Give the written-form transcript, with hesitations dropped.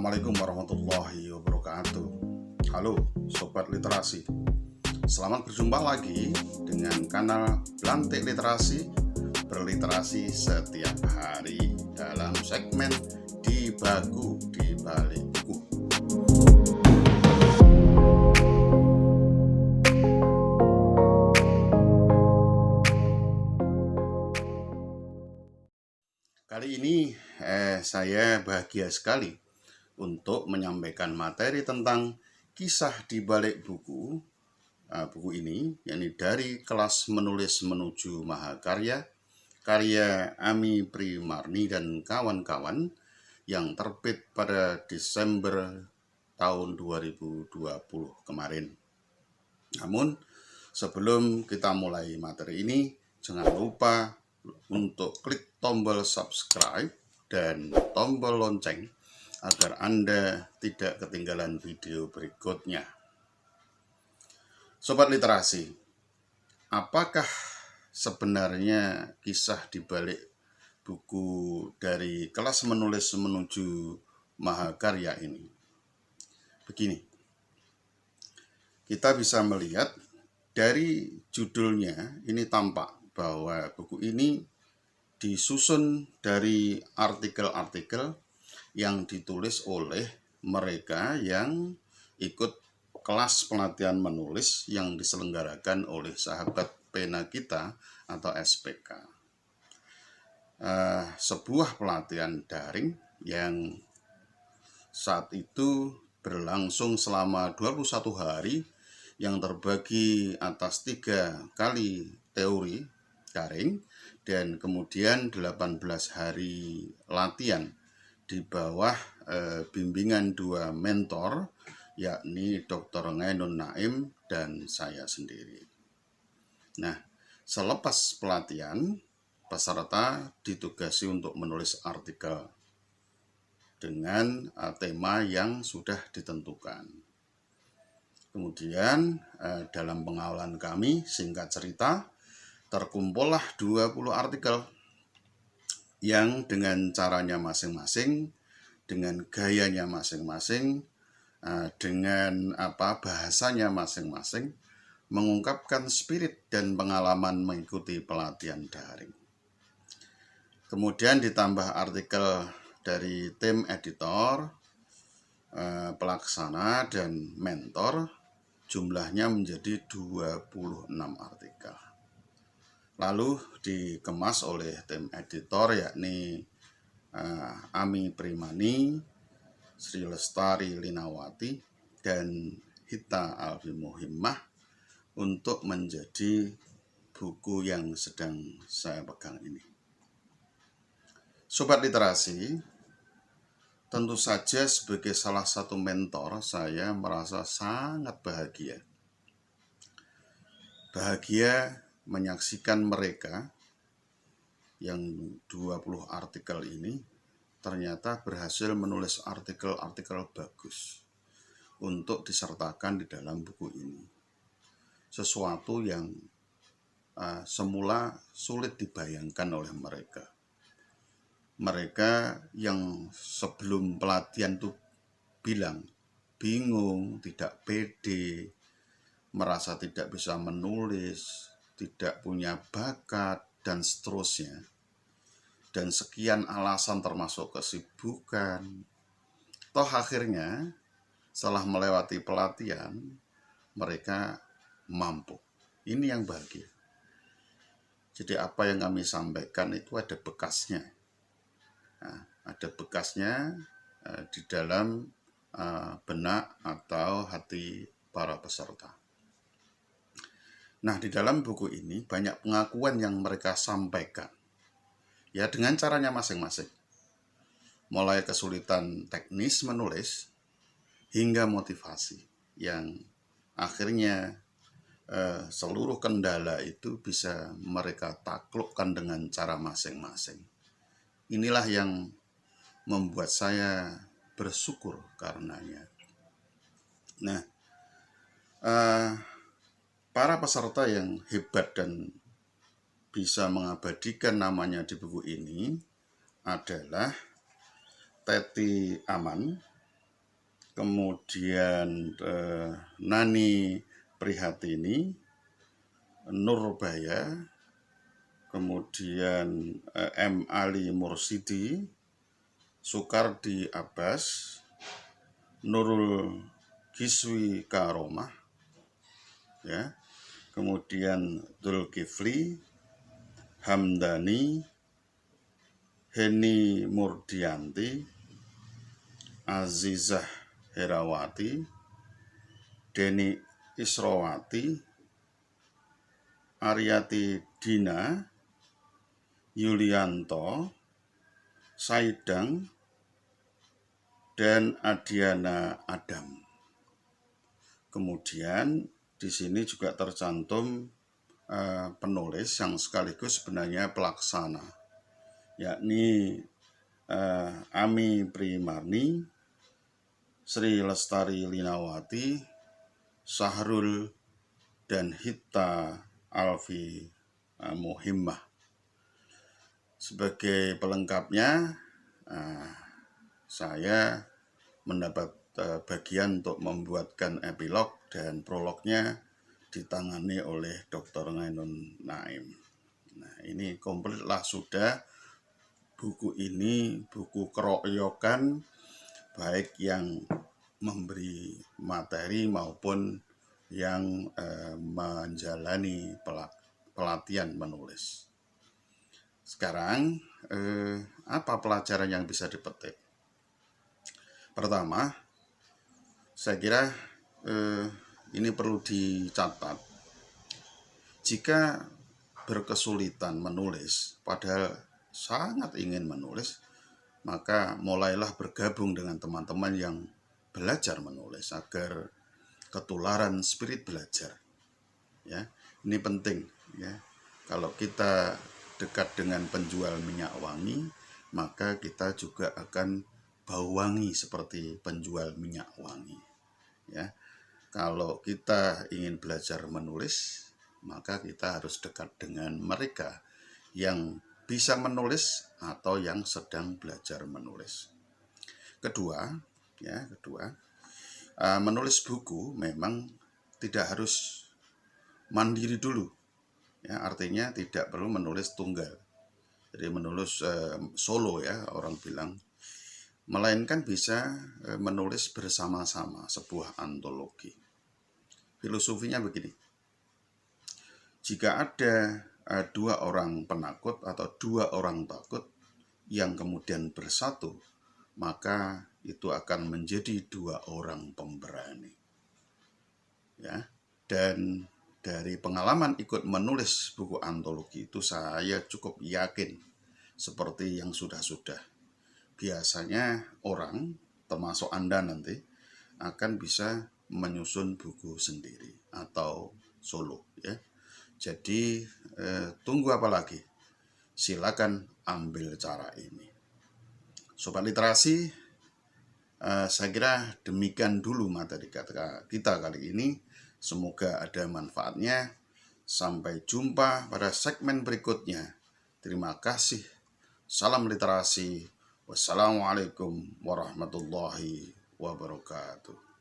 Assalamualaikum warahmatullahi wabarakatuh. Halo Sobat Literasi, selamat berjumpa lagi dengan kanal Blantik Literasi, berliterasi setiap hari dalam segmen Di Baku di Balik Buku. Kali ini saya bahagia sekali untuk menyampaikan materi tentang kisah di balik buku ini, yakni dari kelas menulis menuju mahakarya, karya Ami Primarni dan kawan-kawan yang terbit pada Desember tahun 2020 kemarin. Namun sebelum kita mulai materi ini, jangan lupa untuk klik tombol subscribe dan tombol lonceng agar Anda tidak ketinggalan video berikutnya. Sobat Literasi, apakah sebenarnya kisah di balik buku dari kelas menulis menuju mahakarya ini? Begini, kita bisa melihat dari judulnya ini tampak bahwa buku ini disusun dari artikel-artikel yang ditulis oleh mereka yang ikut kelas pelatihan menulis yang diselenggarakan oleh Sahabat Pena Kita atau SPK. Sebuah pelatihan daring yang saat itu berlangsung selama 21 hari yang terbagi atas 3 kali teori daring dan kemudian 18 hari latihan di bawah bimbingan 2 mentor, yakni Dr. Ngainun Naim dan saya sendiri. Nah, selepas pelatihan, peserta ditugasi untuk menulis artikel dengan tema yang sudah ditentukan. Kemudian dalam pengawalan kami, singkat cerita, terkumpullah 20 artikel yang dengan caranya masing-masing, dengan gayanya masing-masing, dengan bahasanya masing-masing, mengungkapkan spirit dan pengalaman mengikuti pelatihan daring. Kemudian ditambah artikel dari tim editor, pelaksana, dan mentor, jumlahnya menjadi 26 artikel. Lalu dikemas oleh tim editor, yakni Ami Primani, Sri Lestari Linawati, dan Hita Alfi Muhimmah untuk menjadi buku yang sedang saya pegang ini. Sobat Literasi, tentu saja sebagai salah satu mentor, saya merasa sangat bahagia. Bahagia menyaksikan mereka yang 20 artikel ini ternyata berhasil menulis artikel-artikel bagus untuk disertakan di dalam buku ini. Sesuatu yang semula sulit dibayangkan oleh mereka. Mereka yang sebelum pelatihan itu bilang bingung, tidak pede, merasa tidak bisa menulis, tidak punya bakat, dan seterusnya. Dan sekian alasan termasuk kesibukan. Toh akhirnya setelah melewati pelatihan, mereka mampu. Ini yang bahagia. Jadi apa yang kami sampaikan itu ada bekasnya. Nah, ada bekasnya di dalam benak atau hati para peserta. Nah, di dalam buku ini banyak pengakuan yang mereka sampaikan. Ya, dengan caranya masing-masing. Mulai kesulitan teknis menulis hingga motivasi yang akhirnya seluruh kendala itu bisa mereka taklukkan dengan cara masing-masing. Inilah yang membuat saya bersyukur karenanya. Nah, para peserta yang hebat dan bisa mengabadikan namanya di buku ini adalah Teti Aman, kemudian Nani Prihatini, Nurbaya, kemudian M. Ali Mursidi, Sukardi Abbas, Nurul Giswi Karomah, ya, kemudian Zulkifli, Hamdani, Heni Murdianti, Azizah Herawati, Deni Israwati, Aryati Dina, Yulianto, Saidang, dan Adiana Adam. Kemudian di sini juga tercantum penulis yang sekaligus sebenarnya pelaksana, yakni Ami Primarni, Sri Lestari Linawati, Sahrul, dan Hitta Alfi Muhimmah. Sebagai pelengkapnya, saya mendapat bagian untuk membuatkan epilog dan prolognya ditangani oleh Dr. Ainun Naim. Nah, ini komplitlah sudah. Buku ini buku keroyokan, baik yang memberi materi maupun yang menjalani pelatihan menulis. Sekarang, apa pelajaran yang bisa dipetik? Pertama, saya kira ini perlu dicatat. Jika berkesulitan menulis, padahal sangat ingin menulis, maka mulailah bergabung dengan teman-teman yang belajar menulis agar ketularan spirit belajar. Ya, ini penting. Ya, kalau kita dekat dengan penjual minyak wangi, maka kita juga akan bau wangi seperti penjual minyak wangi. Ya, kalau kita ingin belajar menulis, maka kita harus dekat dengan mereka yang bisa menulis atau yang sedang belajar menulis. Kedua, menulis buku memang tidak harus mandiri dulu. Ya, artinya tidak perlu menulis tunggal. Jadi menulis solo, ya orang bilang. Melainkan bisa menulis bersama-sama sebuah antologi. Filosofinya begini. Jika ada 2 orang penakut atau 2 orang takut yang kemudian bersatu, maka itu akan menjadi 2 orang pemberani. Ya, dan dari pengalaman ikut menulis buku antologi itu, saya cukup yakin seperti yang sudah-sudah. Biasanya orang, termasuk Anda nanti, akan bisa menyusun buku sendiri atau solo, ya. Jadi tunggu apa lagi? Silakan ambil cara ini. Sobat literasi, saya kira demikian dulu materi kita kali ini. Semoga ada manfaatnya. Sampai jumpa pada segmen berikutnya. Terima kasih. Salam literasi. Wassalamualaikum warahmatullahi wabarakatuh.